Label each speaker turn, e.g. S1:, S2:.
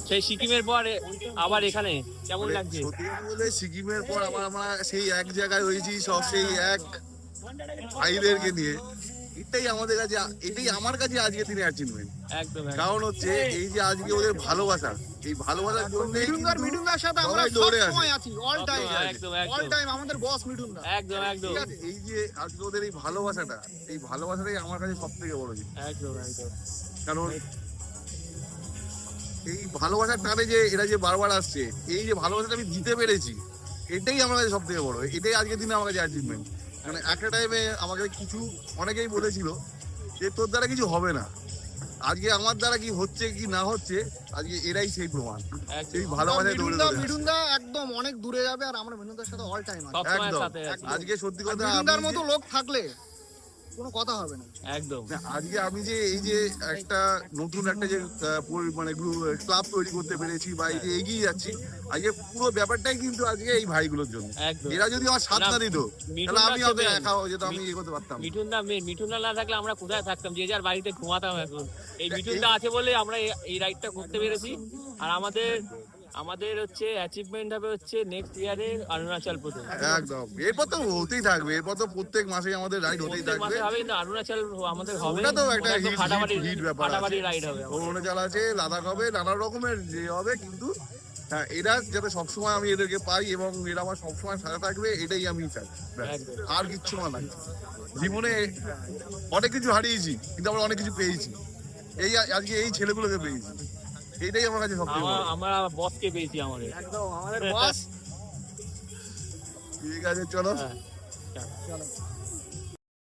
S1: সেই সিকিমের পর আবার এখানে কেমন লাগছে?
S2: বলে সিকিমের পর আমরা সেই এক জায়গায় হয়েছি, সব সেই এক ভাইদেরকে নিয়ে। এটাই আমাদের কাছে, এটাই আমার কাছে আজকে দিনে অ্যাচিভমেন্ট।
S1: একদম।
S2: কারণ হচ্ছে এই যে আজকে ওদের ভালোবাসা, এই ভালোবাসার জন্য
S3: মিঠুনদার সাথে আমরা
S2: দৌড়ে
S3: সবসময় আছি, অল টাইম।
S1: একদম
S3: অল টাইম আমাদের বস মিঠুনদা।
S1: একদম একদম।
S2: এই যে আজকে ওদের এই ভালোবাসাটা, এই ভালোবাসাটাই আমার কাছে সব থেকে বড় জিনিস।
S1: একদম একদম।
S2: কারণ এই ভালোবাসার টানে যে এরা যে বারবার আসছে, এই যে ভালোবাসাটা আমি দিতে পেরেছি, এটাই আমার কাছে সব থেকে বড়। এটাই আজকের দিনে আমার কাছে অ্যাচিভমেন্ট। মানে একটা টাইমে আমাকে কিছু অনেকেই বলেছিল যে তোর দ্বারা কিছু হবে না, আজকে আমার দ্বারা কি হচ্ছে কি না হচ্ছে, আজকে এরাই সেই প্রমাণ। এই ভালোবাসায় দৌড়ে দৌড়ে
S3: মিঠুনদা একদম অনেক দূরে যাবে, আর আমরা মিঠুনদার সাথে অল টাইম আছি।
S2: একদম। আজকে সত্যি কথা,
S3: মিঠুনদার মতো লোক থাকলে কোনো কথা হবে না।
S1: একদম।
S2: আজকে আমি যে এই যে একটা নতুন একটা যে মানে ক্লাব তৈরি করতে পেরেছি বা এই যে এগিয়ে যাচ্ছি, আজকে পুরো ব্যাপারটাই কিন্তু আজকে এই ভাইগুলোর জন্য। এরা যদি আমার সাথ না দিত তাহলে আমি হয়তো একা হয়ে যেত, আমি এগোতে পারতাম।
S1: মিঠুনদা না থাকলে আমরা কোথায় থাকতাম? যে যার বাড়িতে ঘুমাতাম। এখন এই মিঠুনদা আছে বলে আমরা এই রাইডটা করতে পেরেছি। আর আমাদের হচ্ছে অ্যাচিভমেন্ট হবে হচ্ছে নেক্সট ইয়ারে অরুণাচল প্রদেশ।
S2: একদম, এরপর তো হতেই থাকবে, এরপর তো প্রত্যেক মাসে আমাদের রাইড হতেই থাকবে।
S1: হবে কিন্তু অরুণাচল আমাদের হবে,
S2: ওটা তো একটা হিট ব্যাপার।
S1: ফাটাফাটি রাইড হবে।
S2: অরুণাচল আছে, লাদাখ হবে, নানা রকমের যে হবে, কিন্তু হ্যাঁ এরা যাতে সবসময় আমি এদেরকে পাই এবং এরা আমার সবসময় সাথে থাকবে, এটাই আমি চাই। আর কিচ্ছু না নাই। জীবনে অনেক কিছু হারিয়েছি কিন্তু আমরা অনেক কিছু পেয়েছি, এই আজকে এই ছেলেগুলোকে পেয়েছি, এইটাই আমার কাছে সবথেকে বড়।
S1: আমরা বসকে পেয়েছি আমাদের।
S3: একদম আমাদের বস।
S2: ঠিক আছে, চলো।
S3: চলো।